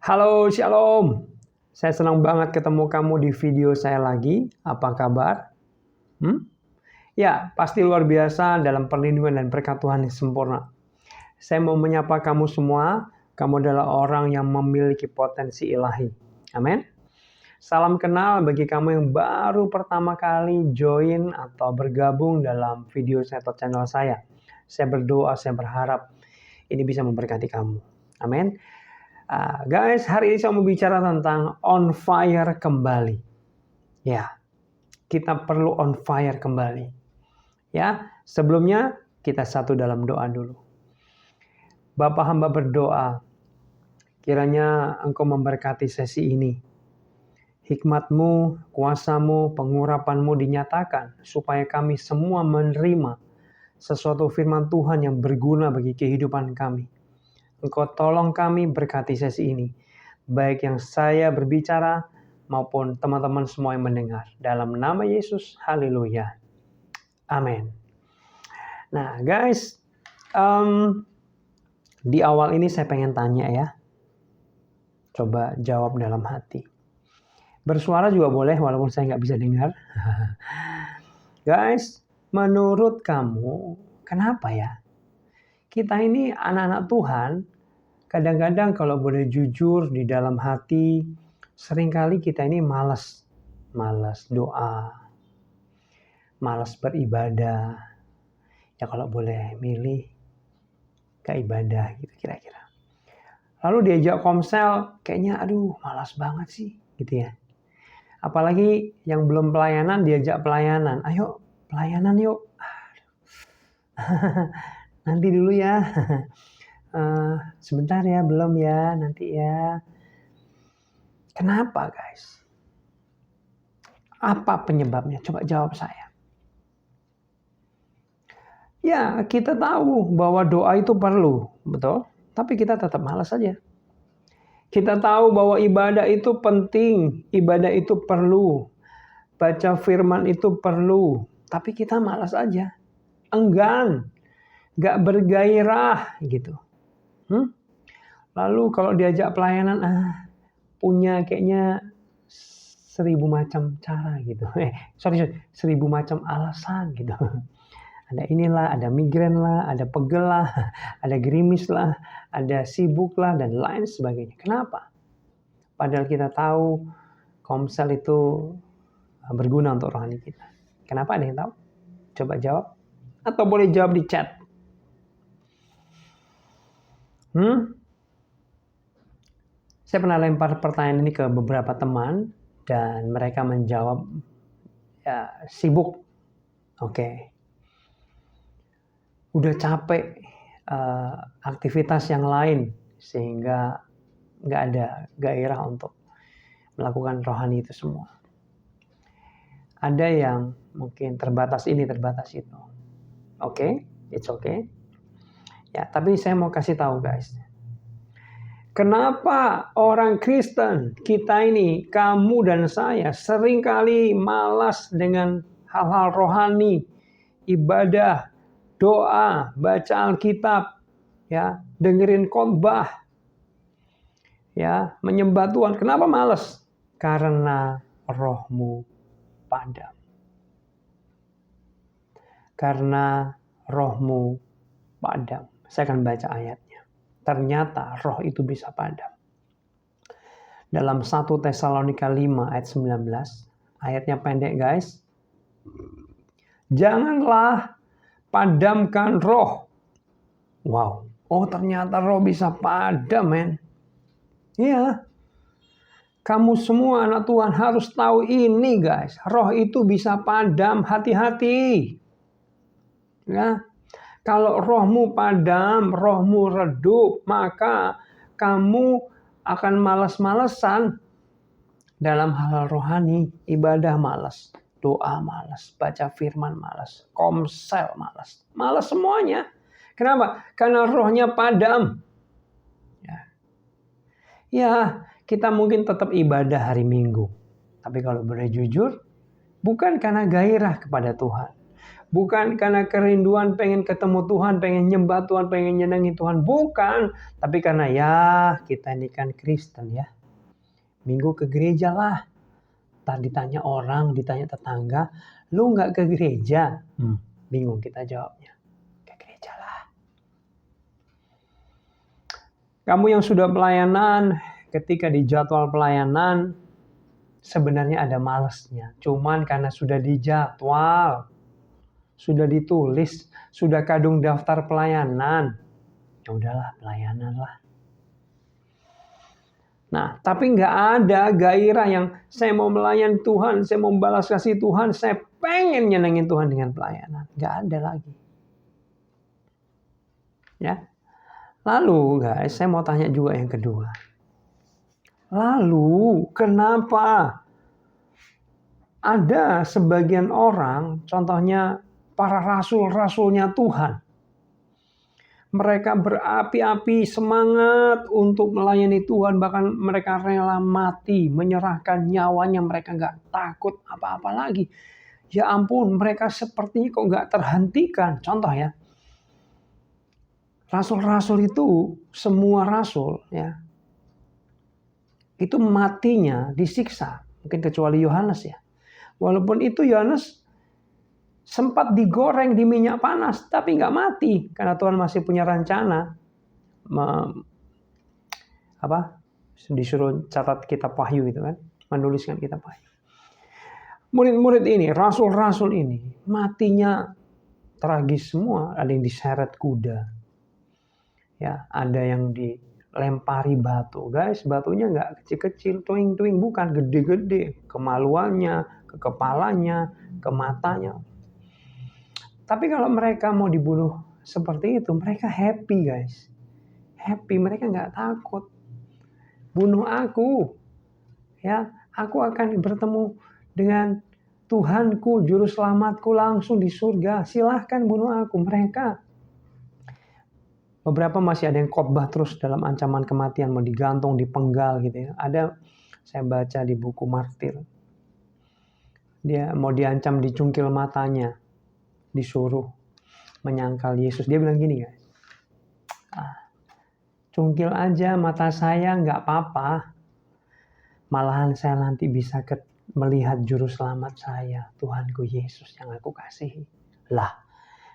Halo, Shalom. Saya senang banget ketemu kamu di video saya lagi. Apa kabar? Ya, pasti luar biasa dalam perlindungan dan berkat Tuhan yang sempurna. Saya mau menyapa kamu semua. Kamu adalah orang yang memiliki potensi ilahi. Amin. Salam kenal bagi kamu yang baru pertama kali join atau bergabung dalam video saya atau channel saya. Saya berdoa, saya berharap ini bisa memberkati kamu. Amin. Guys, hari ini saya mau bicara tentang on fire kembali. Ya, kita perlu on fire kembali. Ya, sebelumnya kita satu dalam doa dulu. Bapa hamba berdoa, kiranya Engkau memberkati sesi ini. Hikmat-Mu, kuasa-Mu, pengurapan-Mu dinyatakan supaya kami semua menerima sesuatu firman Tuhan yang berguna bagi kehidupan kami. Engkau tolong kami berkati sesi ini. Baik yang saya berbicara maupun teman-teman semua yang mendengar. Dalam nama Yesus, haleluya. Amin. Nah guys, di awal ini saya pengen tanya ya. Coba jawab dalam hati. Bersuara juga boleh walaupun saya nggak bisa dengar. Guys, menurut kamu kenapa ya? Kita ini anak-anak Tuhan, kadang-kadang kalau boleh jujur di dalam hati, seringkali kita ini malas doa, malas beribadah. Ya kalau boleh milih, gak ibadah gitu kira-kira. Lalu diajak komsel, kayaknya aduh malas banget sih gitu ya. Apalagi yang belum pelayanan diajak pelayanan, ayo pelayanan yuk. Nanti dulu ya. Sebentar ya, belum ya, nanti ya. Kenapa guys? Apa penyebabnya? Coba jawab saya. Ya, kita tahu bahwa doa itu perlu, betul? Tapi kita tetap malas saja. Kita tahu bahwa ibadah itu penting, ibadah itu perlu. Baca firman itu perlu, tapi kita malas aja. Enggan, gak bergairah gitu. Lalu kalau diajak pelayanan, punya kayaknya 1000 macam cara gitu. 1000 macam alasan gitu. Ada inilah, ada migrain lah, ada pegel lah, ada gerimis lah, ada sibuk lah, dan lain sebagainya. Kenapa? Padahal kita tahu komsel itu berguna untuk rohani kita. Kenapa? Ada yang tahu? Coba jawab. Atau boleh jawab di chat. Saya pernah lempar pertanyaan ini ke beberapa teman dan mereka menjawab ya, sibuk. Oke. Udah capek aktivitas yang lain sehingga nggak ada gairah untuk melakukan rohani itu semua. Ada yang mungkin terbatas ini, terbatas itu. Oke, it's okay. Ya, tapi saya mau kasih tahu guys. Kenapa orang Kristen kita ini, kamu dan saya, seringkali malas dengan hal-hal rohani, ibadah, doa, baca Alkitab, ya, dengerin khotbah, ya, menyembah Tuhan. Kenapa malas? Karena rohmu padam. Karena rohmu padam. Saya akan baca ayatnya. Ternyata roh itu bisa padam. Dalam 1 Tesalonika 5 ayat 19. Ayatnya pendek guys. Janganlah padamkan roh. Wow. Oh ternyata roh bisa padam men. Iya. Kamu semua anak Tuhan harus tahu ini guys. Roh itu bisa padam, hati-hati. Ya. Kalau rohmu padam, rohmu redup, maka kamu akan malas-malesan dalam hal rohani. Ibadah malas, doa malas, baca firman malas, komsel malas. Malas semuanya. Kenapa? Karena rohnya padam. Ya, kita mungkin tetap ibadah hari Minggu. Tapi kalau boleh jujur, bukan karena gairah kepada Tuhan. Bukan karena kerinduan pengen ketemu Tuhan, pengen nyembah Tuhan, pengen nyenengin Tuhan. Bukan. Tapi karena ya kita ini kan Kristen ya. Minggu ke gereja lah. Tadi ditanya orang, ditanya tetangga, lu nggak ke gereja? Bingung kita jawabnya. Ke gereja lah. Kamu yang sudah pelayanan, ketika di jadwal pelayanan, sebenarnya ada malesnya. Cuman karena sudah dijadwal, sudah ditulis, sudah kadung daftar pelayanan, ya udahlah pelayanan lah. Nah, tapi nggak ada gairah yang saya mau melayan Tuhan, saya mau balas kasih Tuhan, saya pengen nyenengin Tuhan dengan pelayanan. Nggak ada lagi. Ya. Lalu guys, saya mau tanya juga yang kedua. Lalu kenapa ada sebagian orang, contohnya para rasul-rasulnya Tuhan, mereka berapi-api semangat untuk melayani Tuhan. Bahkan mereka rela mati, menyerahkan nyawanya. Mereka nggak takut apa-apa lagi. Ya ampun, mereka sepertinya kok nggak terhentikan. Contoh ya, rasul-rasul itu, semua rasul ya, itu matinya disiksa. Mungkin kecuali Yohanes ya. Walaupun itu Yohanes sempat digoreng di minyak panas, tapi nggak mati karena Tuhan masih punya rencana disuruh catat kitab Wahyu itu kan, menuliskan kitab Wahyu. Murid-murid ini, rasul-rasul ini matinya tragis semua. Ada yang diseret kuda, ya, ada yang dilempari batu. Guys, batunya nggak kecil-kecil, tuing-tuing, bukan gede-gede, kemaluannya, ke kepalanya, ke matanya. Tapi kalau mereka mau dibunuh seperti itu, mereka happy guys. Happy, mereka nggak takut. Bunuh aku. Ya, aku akan bertemu dengan Tuhanku, juru selamatku langsung di surga. Silahkan bunuh aku. Mereka. Beberapa masih ada yang khotbah terus dalam ancaman kematian. Mau digantung, dipenggal gitu ya. Ada, saya baca di buku Martir. Dia mau diancam dicungkil matanya. Disuruh menyangkal Yesus. Dia bilang gini guys, cungkil aja mata saya nggak apa-apa, malahan saya nanti bisa melihat juru selamat saya, Tuhanku Yesus yang aku kasihi. Lah,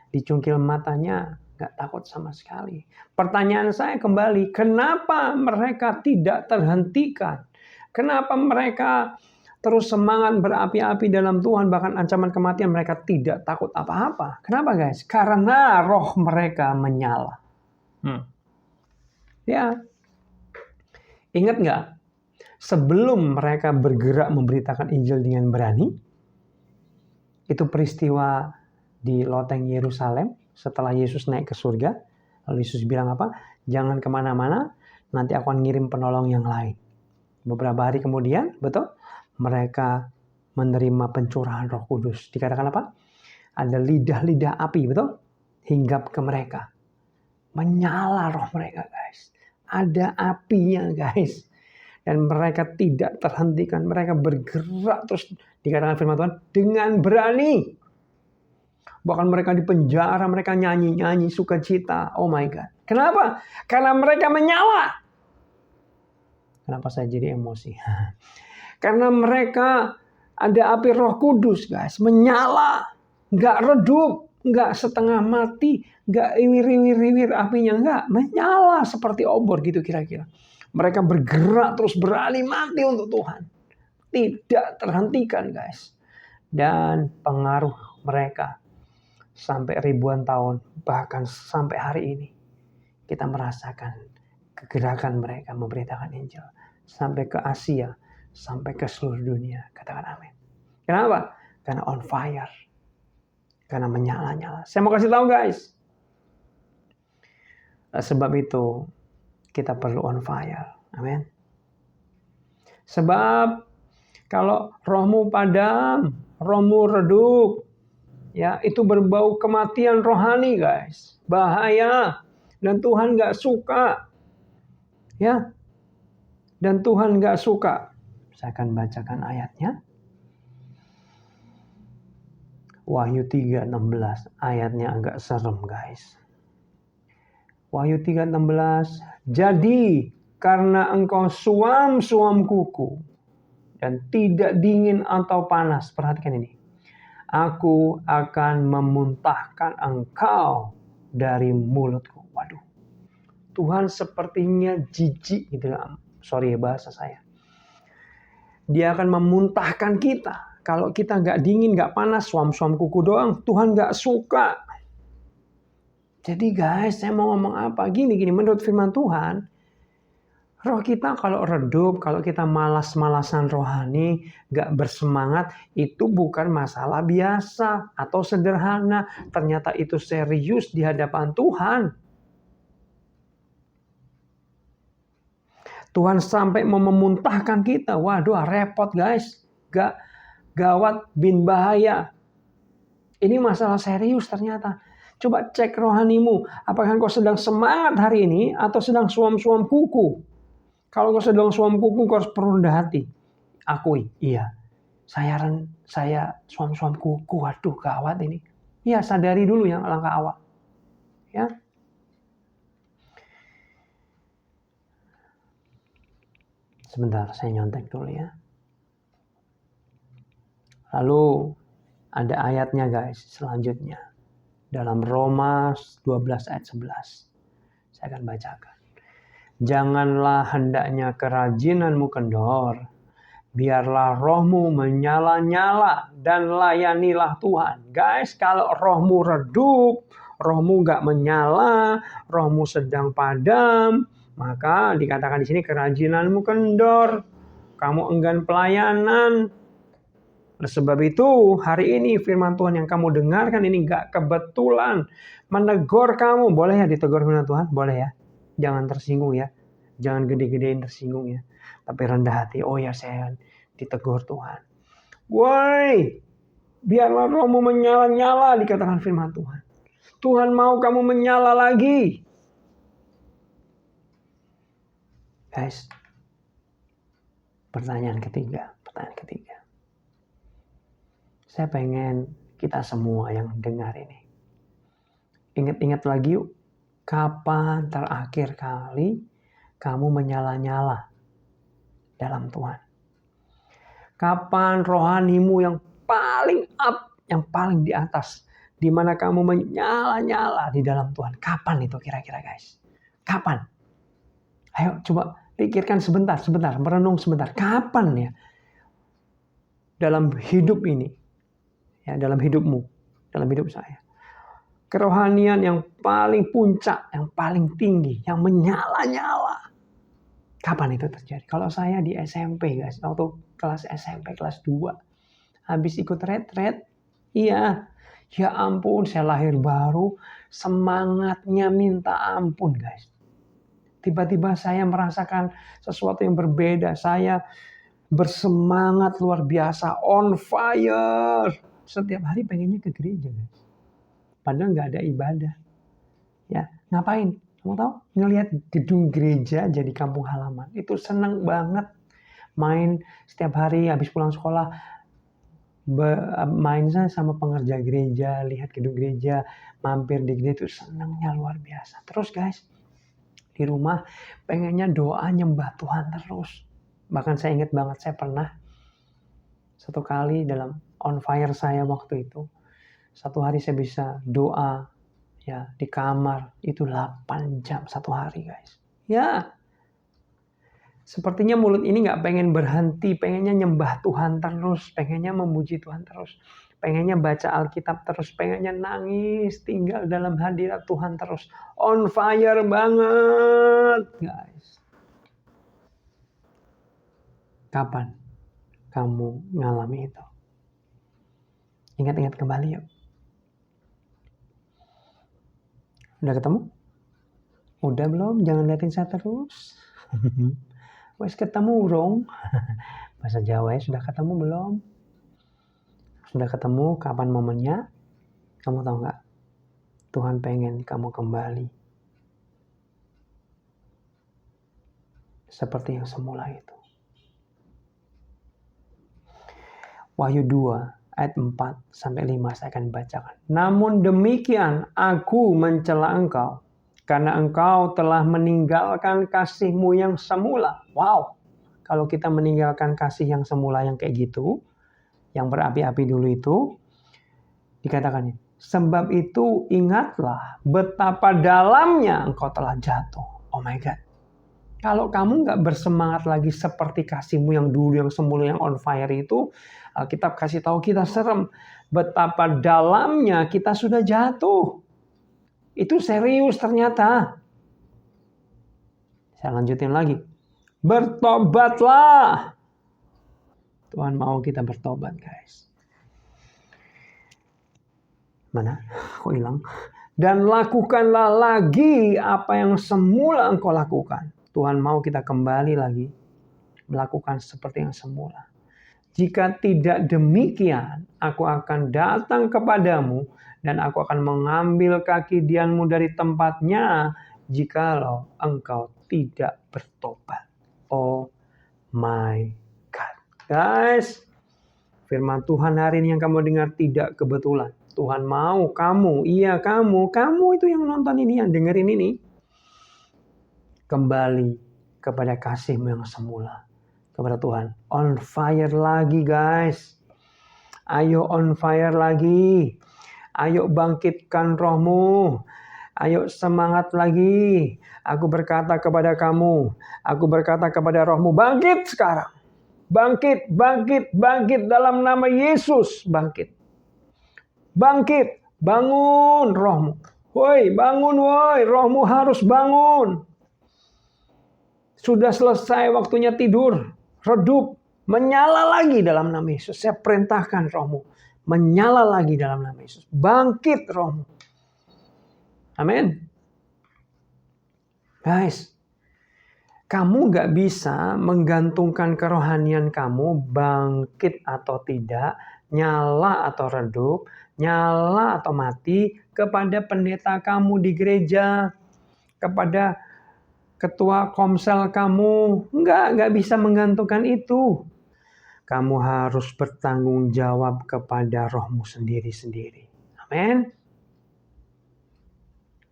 dicungkil matanya nggak takut sama sekali. Pertanyaan saya kembali, kenapa mereka tidak terhentikan? Kenapa mereka terus semangat berapi-api dalam Tuhan, bahkan ancaman kematian mereka tidak takut apa-apa? Kenapa guys? Karena roh mereka menyala. Ya, ingat nggak? Sebelum mereka bergerak memberitakan Injil dengan berani, itu peristiwa di loteng Yerusalem setelah Yesus naik ke surga. Lalu Yesus bilang apa? Jangan kemana-mana, nanti aku akan ngirim penolong yang lain. Beberapa hari kemudian, betul? Mereka menerima pencurahan Roh Kudus. Dikatakan apa? Ada lidah-lidah api, betul? Hinggap ke mereka. Menyala roh mereka, guys. Ada apinya, guys. Dan mereka tidak terhentikan. Mereka bergerak terus, dikatakan firman Tuhan, dengan berani. Bahkan mereka di penjara, mereka nyanyi-nyanyi sukacita. Oh my God. Kenapa? Karena mereka menyala. Kenapa saya jadi emosi? Karena mereka ada api Roh Kudus, guys, menyala, nggak redup, nggak setengah mati, nggak iwir-iwir apinya, nggak, menyala seperti obor gitu kira-kira. Mereka bergerak terus berani mati untuk Tuhan, tidak terhentikan, guys. Dan pengaruh mereka sampai ribuan tahun, bahkan sampai hari ini kita merasakan kegerakan mereka memberitakan Injil sampai ke Asia, sampai ke seluruh dunia. Katakan amin. Kenapa? Karena on fire. Karena menyala-nyala. Saya mau kasih tahu guys. Sebab itu kita perlu on fire. Amin. Sebab kalau rohmu padam, rohmu redup, ya itu berbau kematian rohani guys. Bahaya. Dan Tuhan gak suka. Ya. Dan Tuhan gak suka. Saya akan bacakan ayatnya. Wahyu 3:16 ayatnya agak serem guys. Wahyu 3:16, jadi karena engkau suam-suam kuku dan tidak dingin atau panas, perhatikan ini, aku akan memuntahkan engkau dari mulutku. Waduh, Tuhan sepertinya jijik gitu ya. Sorry ya bahasa saya. Dia akan memuntahkan kita. Kalau kita nggak dingin, nggak panas, suam-suam kuku doang, Tuhan nggak suka. Jadi guys, saya mau ngomong apa? Gini, menurut firman Tuhan, roh kita kalau redup, kalau kita malas-malasan rohani, nggak bersemangat, itu bukan masalah biasa atau sederhana. Ternyata itu serius di hadapan Tuhan. Tuhan sampai mau memuntahkan kita. Waduh, repot guys. Gawat, bin bahaya. Ini masalah serius ternyata. Coba cek rohanimu. Apakah engkau sedang semangat hari ini atau sedang suam-suam kuku? Kalau engkau sedang suam kuku, engkau harus rendah hati. Akui, iya. Saya suam-suam kuku. Waduh, gawat ini. Iya, sadari dulu yang langkah awal. Ya. Sebentar, saya nyontek dulu ya. Lalu ada ayatnya guys, selanjutnya. Dalam Roma 12 ayat 11. Saya akan bacakan. Janganlah hendaknya kerajinanmu kendor. Biarlah rohmu menyala-nyala dan layanilah Tuhan. Guys, kalau rohmu redup, rohmu gak menyala, rohmu sedang padam, maka dikatakan di sini kerajinanmu kendor. Kamu enggan pelayanan. Oleh sebab itu, hari ini firman Tuhan yang kamu dengarkan ini gak kebetulan menegur kamu. Boleh ya ditegur firman Tuhan? Boleh ya. Jangan tersinggung ya. Jangan gede-gedein tersinggung ya. Tapi rendah hati. Oh ya, saya ditegur Tuhan. Woi, biarlah rohmu menyala-nyala, dikatakan firman Tuhan. Tuhan mau kamu menyala lagi. Guys, pertanyaan ketiga. Saya pengen kita semua yang dengar ini. Ingat-ingat lagi yuk. Kapan terakhir kali kamu menyala-nyala dalam Tuhan? Kapan rohanimu yang paling up, yang paling di atas, di mana kamu menyala-nyala di dalam Tuhan? Kapan itu kira-kira guys? Kapan? Ayo coba pikirkan sebentar, merenung sebentar. Kapan ya? Dalam hidup ini, ya dalam hidupmu, dalam hidup saya. Kerohanian yang paling puncak, yang paling tinggi, yang menyala-nyala. Kapan itu terjadi? Kalau saya di SMP guys, waktu kelas SMP, kelas 2. Habis ikut retret, iya. Ya ampun, saya lahir baru, semangatnya minta ampun guys. Tiba-tiba saya merasakan sesuatu yang berbeda. Saya bersemangat luar biasa, on fire. Setiap hari pengennya ke gereja guys. Padahal nggak ada ibadah. Ya, ngapain? Kamu tahu? Ngelihat gedung gereja jadi kampung halaman. Itu seneng banget. Main setiap hari habis pulang sekolah. Main sama pengerja gereja. Lihat gedung gereja. Mampir di gereja itu senangnya luar biasa. Terus guys, di rumah pengennya doa nyembah Tuhan terus. Bahkan saya ingat banget, saya pernah satu kali dalam on fire saya waktu itu. Satu hari saya bisa doa ya di kamar itu 8 jam satu hari guys. Ya, sepertinya mulut ini gak pengen berhenti, pengennya nyembah Tuhan terus, pengennya memuji Tuhan terus, pengennya baca Alkitab terus, pengennya nangis, tinggal dalam hadirat Tuhan terus. On fire banget guys. Kapan kamu ngalami itu? Ingat-ingat kembali yuk. Udah ketemu? Udah belum? Jangan liatin saya terus. Wes ketemu dong. Bahasa Jawa ya, sudah ketemu belum? Sudah ketemu, kapan momennya? Kamu tahu nggak? Tuhan pengen kamu kembali. Seperti yang semula itu. Wahyu 2 ayat 4 sampai 5 saya akan bacakan. Namun demikian aku mencela engkau karena engkau telah meninggalkan kasihmu yang semula. Wow. Kalau kita meninggalkan kasih yang semula yang kayak gitu, yang berapi-api dulu itu, dikatakan, sebab itu ingatlah betapa dalamnya engkau telah jatuh. Oh my God. Kalau kamu nggak bersemangat lagi seperti kasihmu yang dulu, yang semula, yang on fire itu, Alkitab kasih tahu kita serem. Betapa dalamnya kita sudah jatuh. Itu serius ternyata. Saya lanjutin lagi. Bertobatlah. Tuhan mau kita bertobat, guys. Mana? Kok hilang? Dan lakukanlah lagi apa yang semula engkau lakukan. Tuhan mau kita kembali lagi melakukan seperti yang semula. Jika tidak demikian, aku akan datang kepadamu dan aku akan mengambil kaki dianmu dari tempatnya jikalau engkau tidak bertobat. Oh my God. Guys, firman Tuhan hari ini yang kamu dengar tidak kebetulan. Tuhan mau kamu, iya kamu itu yang nonton ini, yang dengerin ini, kembali kepada kasihmu yang semula. Kepada Tuhan. On fire lagi, guys. Ayo on fire lagi. Ayo bangkitkan rohmu. Ayo semangat lagi. Aku berkata kepada kamu. Aku berkata kepada rohmu. Bangkit sekarang. Bangkit, bangkit, bangkit dalam nama Yesus. Bangkit. Bangkit. Bangun rohmu. Woi, bangun woi. Rohmu harus bangun. Sudah selesai waktunya tidur. Redup, menyala lagi dalam nama Yesus. Saya perintahkan rohmu, menyala lagi dalam nama Yesus. Bangkit rohmu. Amin. Guys, kamu gak bisa menggantungkan kerohanian kamu bangkit atau tidak, nyala atau redup, nyala atau mati kepada pendeta kamu di gereja, kepada ketua komsel kamu. Enggak bisa menggantungkan itu. Kamu harus bertanggung jawab kepada rohmu sendiri-sendiri. Amin.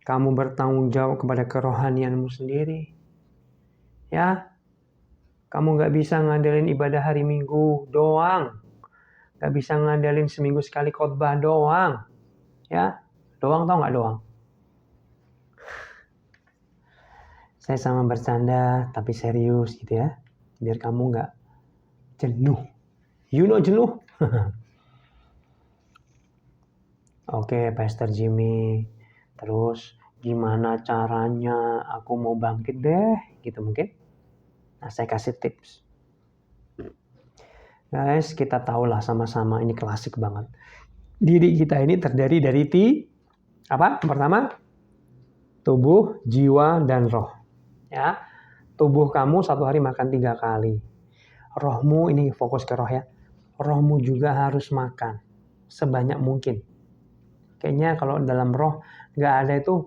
Kamu bertanggung jawab kepada kerohanianmu sendiri. Ya. Kamu gak bisa ngandelin ibadah hari Minggu doang. Gak bisa ngandelin seminggu sekali khotbah doang. Ya. Doang tau gak doang? Saya sama bercanda tapi serius gitu ya. Biar kamu gak jenuh. You know jenuh? Oke, Pastor Jimmy. Terus gimana caranya aku mau bangkit deh? Gitu mungkin. Nah, saya kasih tips. Guys, kita tahulah sama-sama ini klasik banget. Diri kita ini terdiri dari apa? Pertama, tubuh, jiwa, dan roh. Ya, tubuh kamu satu hari makan 3 kali. Rohmu ini fokus ke roh ya. Rohmu juga harus makan sebanyak mungkin. Kayaknya kalau dalam roh nggak ada itu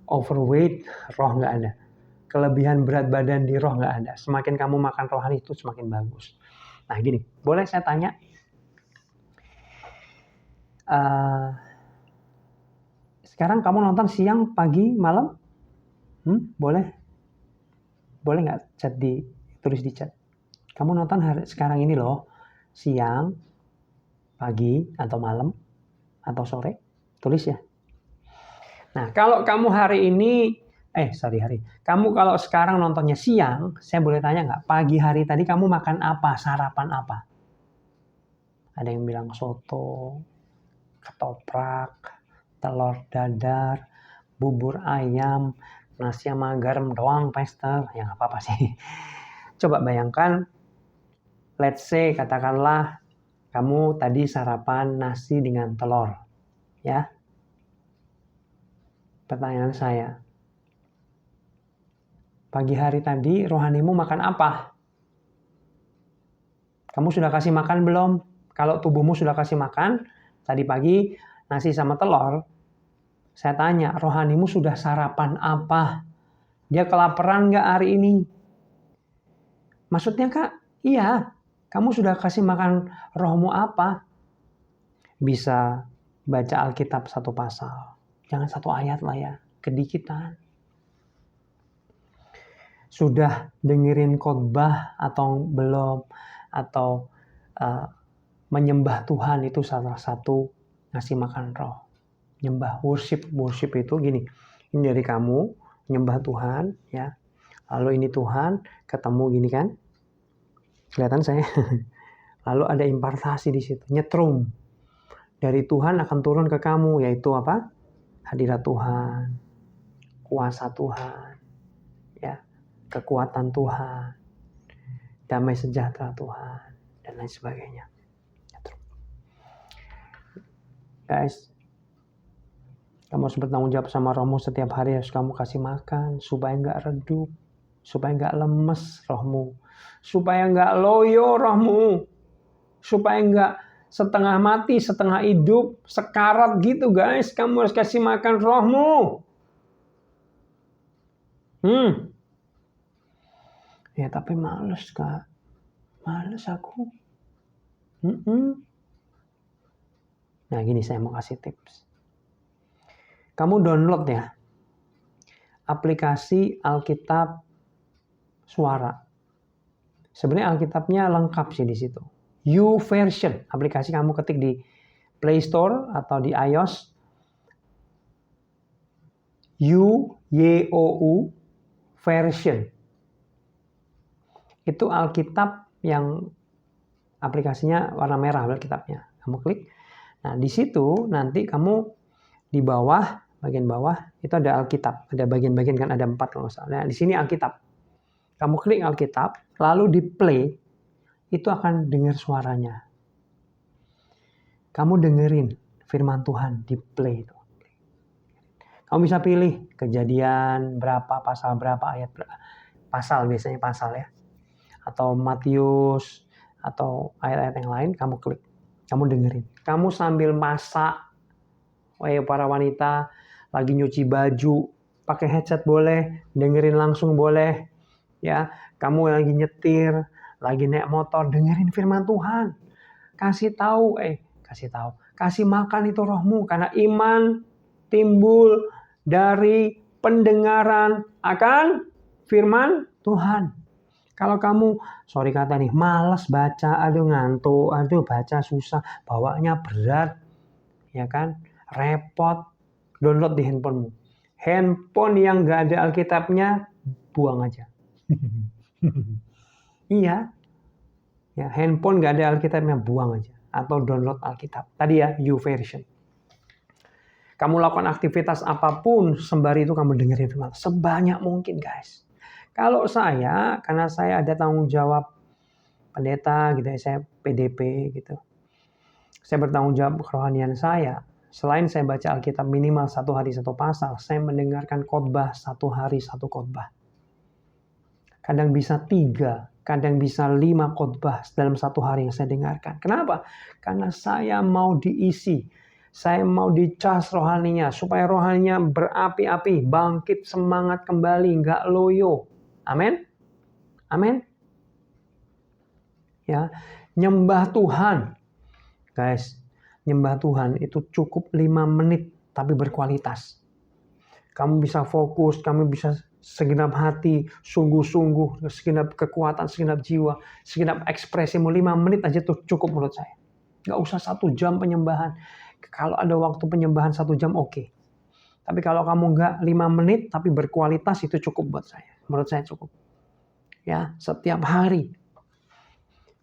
overweight, roh nggak ada. Kelebihan berat badan di roh nggak ada. Semakin kamu makan rohani itu semakin bagus. Nah gini, boleh saya tanya? Sekarang kamu nonton siang, pagi, malam? Boleh? Boleh nggak tulis di chat? Kamu nonton sekarang ini loh, siang, pagi, atau malam, atau sore? Tulis ya. Nah, kalau kamu kamu kalau sekarang nontonnya siang, saya boleh tanya nggak? Pagi hari tadi kamu makan apa? Sarapan apa? Ada yang bilang soto, ketoprak, telur dadar, bubur ayam, nasi sama garam doang, Pastor. Ya nggak apa-apa sih. Coba bayangkan, let's say katakanlah kamu tadi sarapan nasi dengan telur. Ya. Pertanyaan saya, pagi hari tadi rohanimu makan apa? Kamu sudah kasih makan belum? Kalau tubuhmu sudah kasih makan, tadi pagi nasi sama telur, saya tanya, rohanimu sudah sarapan apa? Dia kelaparan nggak hari ini? Maksudnya Kak, iya, kamu sudah kasih makan rohmu apa? bisa baca Alkitab satu pasal. Jangan satu ayat lah ya, kedikitan. Sudah dengerin khotbah atau belum? Atau menyembah Tuhan itu salah satu ngasih makan roh. Nyembah, worship itu gini. Ini dari kamu, nyembah Tuhan ya. Lalu ini Tuhan, ketemu gini kan. Kelihatan saya. Lalu ada impartasi di situ, nyetrum. Dari Tuhan akan turun ke kamu, yaitu apa? Hadirat Tuhan, kuasa Tuhan, ya, kekuatan Tuhan, damai sejahtera Tuhan, dan lain sebagainya. Guys, kamu harus bertanggung jawab sama rohmu. Setiap hari harus kamu kasih makan, supaya nggak redup, supaya nggak lemes rohmu, supaya nggak loyo rohmu, supaya nggak setengah mati, setengah hidup, sekarat gitu guys. Kamu harus kasih makan rohmu. Ya tapi males Kak. Males aku. Nah gini, saya mau kasih tips. Kamu download ya aplikasi Alkitab Suara. Sebenarnya Alkitabnya lengkap sih di situ. YouVersion, aplikasi kamu ketik di Play Store atau di iOS. YOU version. Itu Alkitab yang aplikasinya warna merah Alkitabnya. Kamu klik. Nah, di situ nanti kamu di bawah, bagian bawah itu ada Alkitab. Ada bagian-bagian kan, ada 4 kalau nggak salah. Nah, di sini Alkitab. Kamu klik Alkitab, lalu di play, itu akan dengar suaranya. Kamu dengerin firman Tuhan di play itu. Kamu bisa pilih kejadian berapa, pasal berapa, ayat berapa. Pasal, biasanya pasal ya. Atau Matius, atau ayat-ayat yang lain, kamu klik. Kamu dengerin. Kamu sambil masak, para wanita lagi nyuci baju, pakai headset boleh, dengerin langsung boleh. Ya, kamu lagi nyetir, lagi naik motor, dengerin firman Tuhan. Kasih makan itu rohmu, karena iman timbul dari pendengaran akan firman Tuhan. Kalau kamu, sorry kata nih, malas baca, aduh ngantuk, aduh baca susah, bawanya berat, ya kan, repot, download di handphonemu. Handphone yang nggak ada Alkitabnya, buang aja. Iya, ya handphone nggak ada Alkitabnya, buang aja. Atau download Alkitab. Tadi ya, YouVersion. Kamu lakukan aktivitas apapun, sembari itu kamu dengerin firman. Sebanyak mungkin guys. Kalau saya, karena saya ada tanggung jawab pendeta gitu ya, saya PDP gitu. Saya bertanggung jawab kerohanian saya. Selain saya baca Alkitab minimal 1 hari 1 pasal, saya mendengarkan khotbah 1 hari 1 khotbah. Kadang bisa 3, kadang bisa 5 khotbah dalam 1 hari yang saya dengarkan. Kenapa? Karena saya mau diisi. Saya mau dicas rohaninya, supaya rohaninya berapi-api, bangkit semangat kembali, nggak loyo. Amin. Amin. Ya, nyembah Tuhan. Guys, nyembah Tuhan itu cukup 5 menit tapi berkualitas. Kamu bisa fokus, kamu bisa segenap hati, sungguh-sungguh, segenap kekuatan, segenap jiwa, segenap ekspresimu. 5 menit aja tuh cukup menurut saya. Nggak usah 1 jam penyembahan. Kalau ada waktu penyembahan 1 jam oke. Tapi kalau kamu nggak 5 menit tapi berkualitas, itu cukup buat saya. Menurut saya cukup. Ya, setiap hari.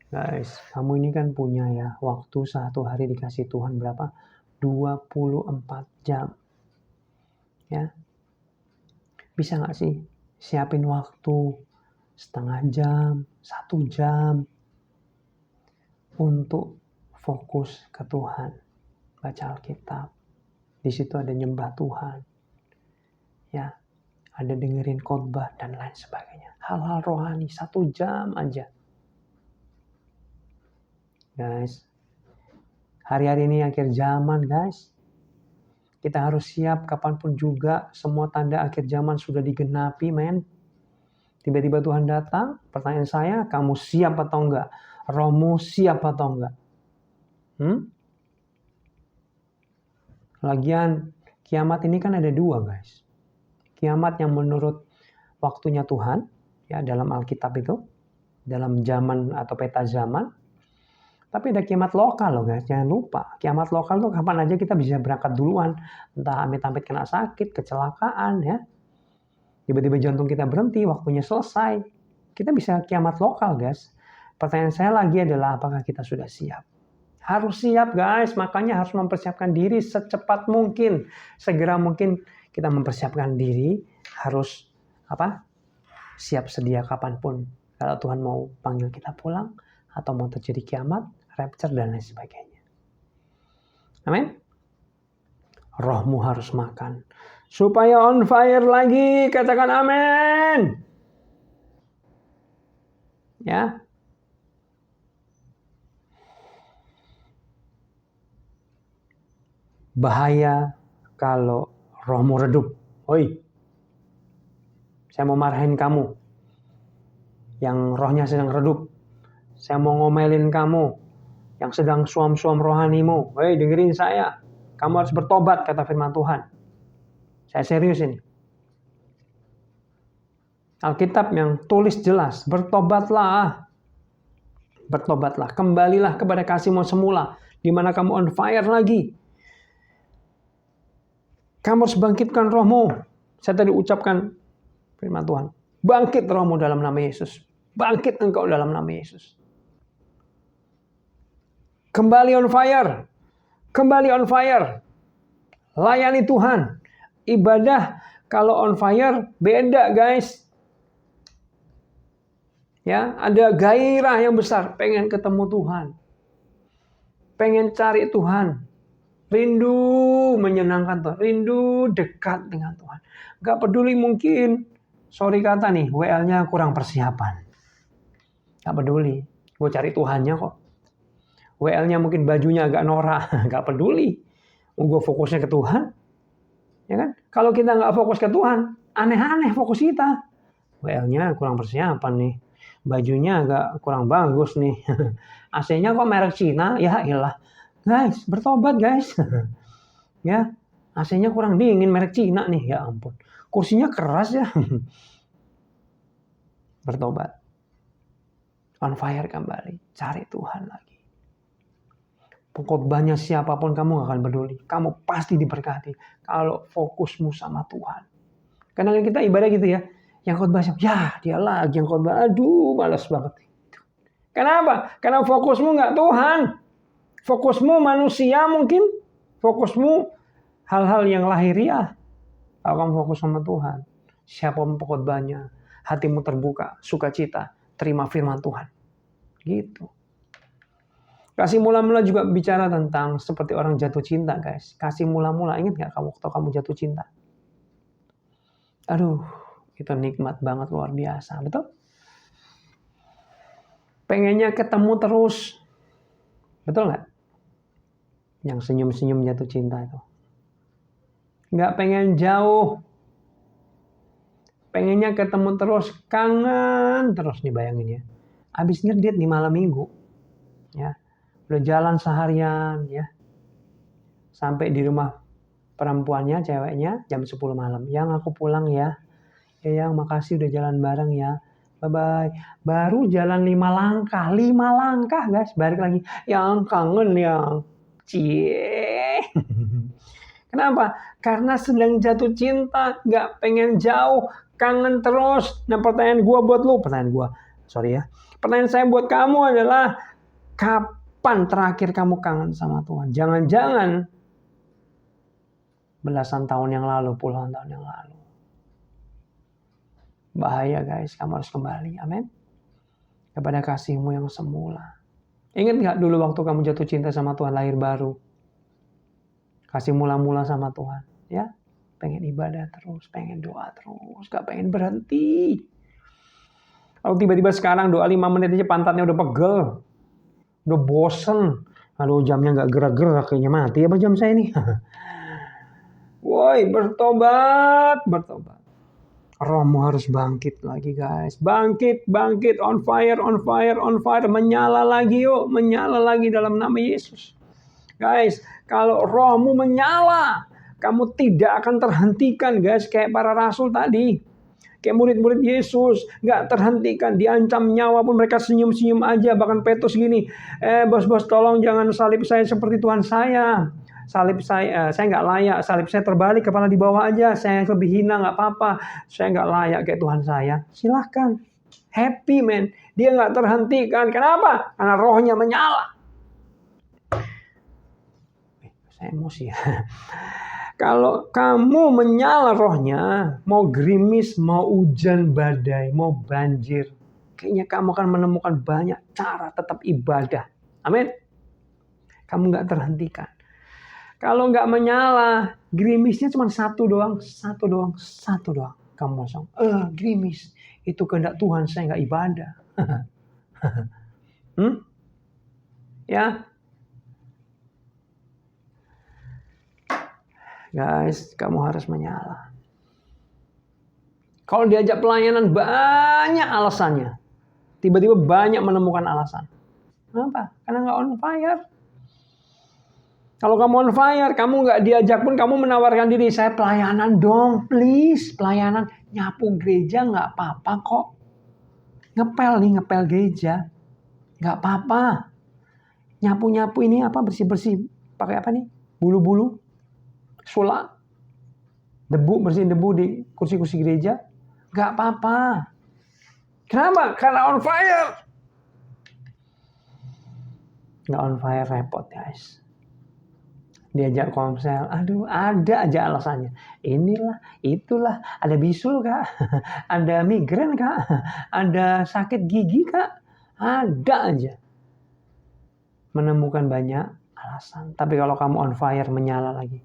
Guys, kamu ini kan punya ya waktu 1 hari dikasih Tuhan berapa? 24 jam. Ya. Bisa nggak sih siapin waktu setengah jam, 1 jam untuk fokus ke Tuhan. Baca Alkitab. Di situ ada nyembah Tuhan. Ya, ada dengerin khotbah dan lain sebagainya. Hal-hal rohani 1 jam aja. Guys, hari-hari ini akhir zaman guys. Kita harus siap kapanpun juga, semua tanda akhir zaman sudah digenapi men. Tiba-tiba Tuhan datang, pertanyaan saya, kamu siap atau enggak? Rohmu siap atau enggak? Lagian kiamat ini kan ada dua, guys. Kiamat yang menurut waktunya Tuhan, ya dalam Alkitab itu, dalam zaman atau peta zaman. Tapi ada kiamat lokal loh, guys. Jangan lupa, kiamat lokal tuh kapan aja kita bisa berangkat duluan. Entah amit-amit kena sakit, kecelakaan, ya. Tiba-tiba jantung kita berhenti, waktunya selesai. Kita bisa kiamat lokal, guys. Pertanyaan saya lagi adalah, apakah kita sudah siap? Harus siap, guys. Makanya harus mempersiapkan diri secepat mungkin. Segera mungkin kita mempersiapkan diri. Harus siap sedia kapanpun. Kalau Tuhan mau panggil kita pulang, atau mau terjadi kiamat, rapture, dan lain sebagainya. Amin. Rohmu harus makan. Supaya on fire lagi. Katakan amin. Ya. Bahaya kalau rohmu redup. Oi, saya mau marahin kamu yang rohnya sedang redup. Saya mau ngomelin kamu yang sedang suam-suam rohanimu. Hei, dengerin saya. Kamu harus bertobat, kata firman Tuhan. Saya serius ini. Alkitab yang tulis jelas, bertobatlah. Bertobatlah, kembalilah kepada kasihmu semula, di mana kamu on fire lagi. Kamu harus bangkitkan rohmu. Saya tadi ucapkan firman Tuhan. Bangkit rohmu dalam nama Yesus. Bangkit engkau dalam nama Yesus. Kembali on fire. Kembali on fire. Layani Tuhan. Ibadah kalau on fire beda, guys. Ya, ada gairah yang besar. Pengen ketemu Tuhan. Pengen cari Tuhan. Rindu menyenangkan Tuhan. Rindu dekat dengan Tuhan. Gak peduli mungkin, sorry kata nih, WL-nya kurang persiapan. Gak peduli. Gue cari Tuhannya kok. WL-nya mungkin bajunya agak norak. Gak peduli. Gue fokusnya ke Tuhan. Ya kan? Kalau kita gak fokus ke Tuhan, aneh-aneh fokus kita. WL-nya kurang persiapan nih. Bajunya agak kurang bagus nih. AC-nya kok merek Cina? Ya iyalah. Guys, bertobat guys. Ya, AC-nya kurang dingin, merek Cina nih. Ya ampun. Kursinya keras ya. Bertobat. On fire kembali. Cari Tuhan lagi. Pokoknya siapapun kamu gak akan peduli. Kamu pasti diberkati. Kalau fokusmu sama Tuhan. Kadang kita ibadah gitu ya. Yang khotbah, ya dia lagi yang khotbah. Aduh, malas banget. Kenapa? Karena fokusmu gak Tuhan. Fokusmu manusia mungkin. Fokusmu hal-hal yang lahiriah. Kalau kamu fokus sama Tuhan. Siapapun khotbahnya. Hatimu terbuka. Sukacita. Terima firman Tuhan. Gitu. Kasih mula-mula juga bicara tentang seperti orang jatuh cinta, guys. Kasih mula-mula. Ingat gak kamu waktu kamu jatuh cinta? Aduh. Itu nikmat banget, luar biasa. Betul? Pengennya ketemu terus. Betul gak? Yang senyum-senyum jatuh cinta itu. Nggak pengen jauh. Pengennya ketemu terus. Kangen terus nih, bayangin ya. Habis ngedit di malam minggu. Ya. Udah jalan seharian. Ya. Sampai di rumah perempuannya, ceweknya, jam 10 malam. Yang aku pulang ya. Ya yang makasih udah jalan bareng ya. Bye-bye. Baru jalan 5 langkah. 5 langkah guys. Balik lagi. Yang kangen yang. Cie. Kenapa? Karena sedang jatuh cinta, gak pengen jauh, kangen terus. Nah pertanyaan gue buat lu, pertanyaan saya buat kamu adalah, kapan terakhir kamu kangen sama Tuhan? Jangan-jangan belasan tahun yang lalu, puluhan tahun yang lalu. Bahaya guys, kamu harus kembali, amin. Kepada kasihmu yang semula. Ingat gak dulu waktu kamu jatuh cinta sama Tuhan, lahir baru? Kasih mula-mula sama Tuhan. Ya, pengen ibadah terus, pengen doa terus, gak pengen berhenti. Kalau tiba-tiba sekarang doa 5 menit aja pantatnya udah pegel. Udah bosen. Aduh jamnya gak gerak-gerak, kayaknya mati apa jam saya ini. Woi, bertobat. Rohmu harus bangkit lagi guys. Bangkit. On fire. Menyala lagi yuk. Menyala lagi dalam nama Yesus. Guys, kalau rohmu menyala, kamu tidak akan terhentikan guys. Kayak para rasul tadi. Kayak murid-murid Yesus. Nggak terhentikan. Diancam nyawa pun mereka senyum-senyum aja. Bahkan Petrus gini. Bos-bos tolong jangan salib saya seperti Tuhan saya. Salib saya nggak layak. Salib saya terbalik, kepala di bawah aja. Saya lebih hina, nggak apa-apa. Saya nggak layak kayak Tuhan saya. Silahkan. Happy man. Dia nggak terhentikan. Kenapa? Karena rohnya menyala. Saya emosi ya. Kalau kamu menyala rohnya, mau gerimis, mau hujan badai, mau banjir, kayaknya kamu akan menemukan banyak cara tetap ibadah. Amin. Kamu nggak terhentikan. Kalau nggak menyala, gerimisnya cuma satu doang. Kamu langsung, gerimis. Itu kehendak Tuhan, saya nggak ibadah. Ya. Guys, kamu harus menyala. Kalau diajak pelayanan banyak alasannya. Tiba-tiba banyak menemukan alasan. Kenapa? Karena nggak on fire. Kalau kamu on fire, kamu nggak diajak pun kamu menawarkan diri. Saya pelayanan dong, please. Pelayanan, nyapu gereja nggak apa-apa kok. Ngepel gereja. Nggak apa-apa. Nyapu-nyapu ini apa, bersih-bersih. Pakai apa nih? Bulu-bulu. Sulak. Bersihin debu di kursi-kursi gereja. Nggak apa-apa. Kenapa? Karena on fire. Nggak on fire repot guys. Diajak komsel, aduh ada aja alasannya. Inilah, itulah, ada bisul kak, ada migrain kak, ada sakit gigi kak, ada aja. Menemukan banyak alasan. Tapi kalau kamu on fire, menyala lagi,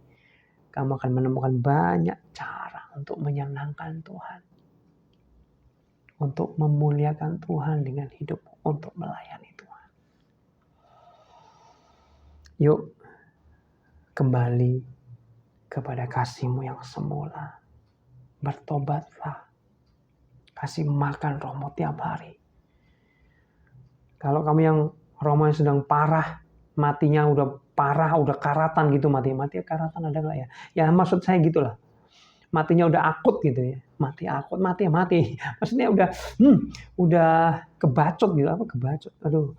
kamu akan menemukan banyak cara untuk menyenangkan Tuhan. Untuk memuliakan Tuhan dengan hidup, untuk melayani Tuhan. Yuk, kembali kepada kasih-Mu yang semula. Bertobatlah. Kasih makan rohmu tiap hari. Kalau kamu yang rohmu sedang parah, matinya udah parah, udah karatan gitu mati karatan ada nggak ya? Ya maksud saya gitulah. Matinya udah akut gitu ya. Mati akut, mati. Maksudnya udah kebacot gitu. Apa kebacot? Aduh.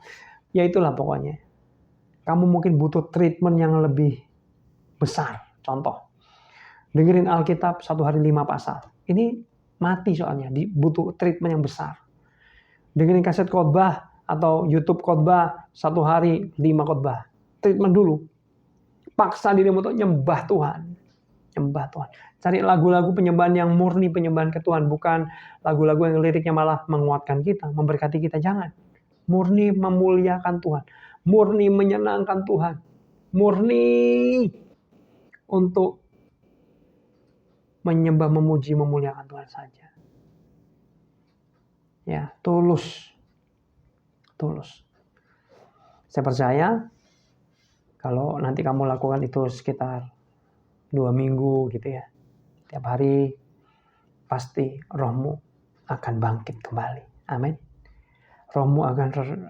Ya itulah pokoknya. Kamu mungkin butuh treatment yang lebih besar. Contoh, dengerin Alkitab 1 hari 5 pasal. Ini mati soalnya, butuh treatment yang besar. Dengerin kaset khotbah atau YouTube khotbah 1 hari 5 khotbah. Treatment dulu. Paksa dirimu untuk nyembah Tuhan. Cari lagu-lagu penyembahan yang murni, penyembahan ke Tuhan. Bukan lagu-lagu yang liriknya malah menguatkan kita, memberkati kita. Jangan. Murni memuliakan Tuhan. Murni menyenangkan Tuhan. Murni untuk menyembah, memuji, memuliakan Tuhan saja. Ya, tulus. Saya percaya kalau nanti kamu lakukan itu sekitar 2 minggu gitu ya. Tiap hari pasti rohmu akan bangkit kembali. Amin. Rohmu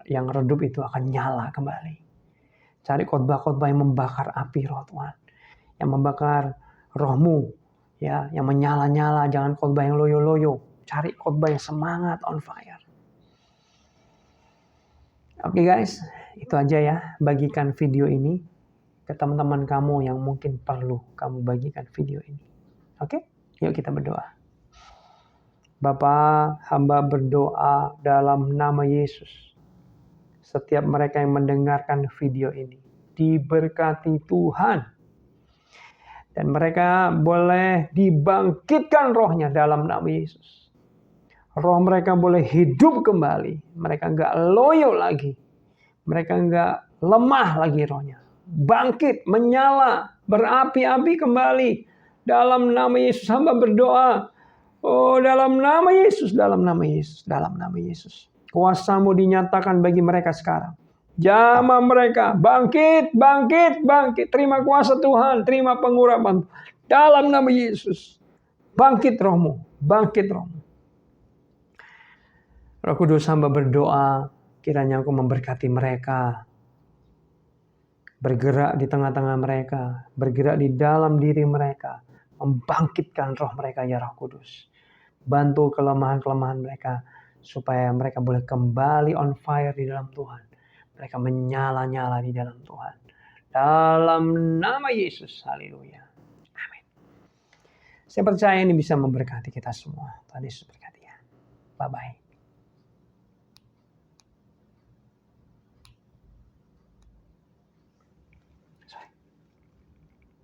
yang redup itu akan nyala kembali. Cari khotbah-khotbah yang membakar api roh Tuhan. Yang membakar rohmu, ya, yang menyala-nyala. Jangan khotbah yang loyo-loyo. Cari khotbah yang semangat, on fire. Oke guys, itu aja ya. Bagikan video ini ke teman-teman kamu yang mungkin perlu kamu bagikan video ini. Oke? Yuk kita berdoa. Bapa, hamba berdoa dalam nama Yesus. Setiap mereka yang mendengarkan video ini diberkati Tuhan. Dan mereka boleh dibangkitkan rohnya dalam nama Yesus. Roh mereka boleh hidup kembali. Mereka enggak loyo lagi. Mereka enggak lemah lagi rohnya. Bangkit, menyala, berapi-api kembali. Dalam nama Yesus hamba berdoa. Oh, dalam nama Yesus, dalam nama Yesus, dalam nama Yesus. Kuasa-Mu dinyatakan bagi mereka sekarang. Jamah mereka, bangkit. Terima kuasa Tuhan, terima pengurapan. Dalam nama Yesus. Bangkit rohmu. Roh Kudus hamba berdoa, kiranya Engkau memberkati mereka. bergerak di tengah-tengah mereka, bergerak di dalam diri mereka, membangkitkan roh mereka ya Roh Kudus. Bantu kelemahan-kelemahan mereka supaya mereka boleh kembali on fire di dalam Tuhan. Mereka menyala-nyala di dalam Tuhan. Dalam nama Yesus, haleluya. Amin. Saya percaya ini bisa memberkati kita semua. Tuhan Yesus berkati ya. Bye-bye.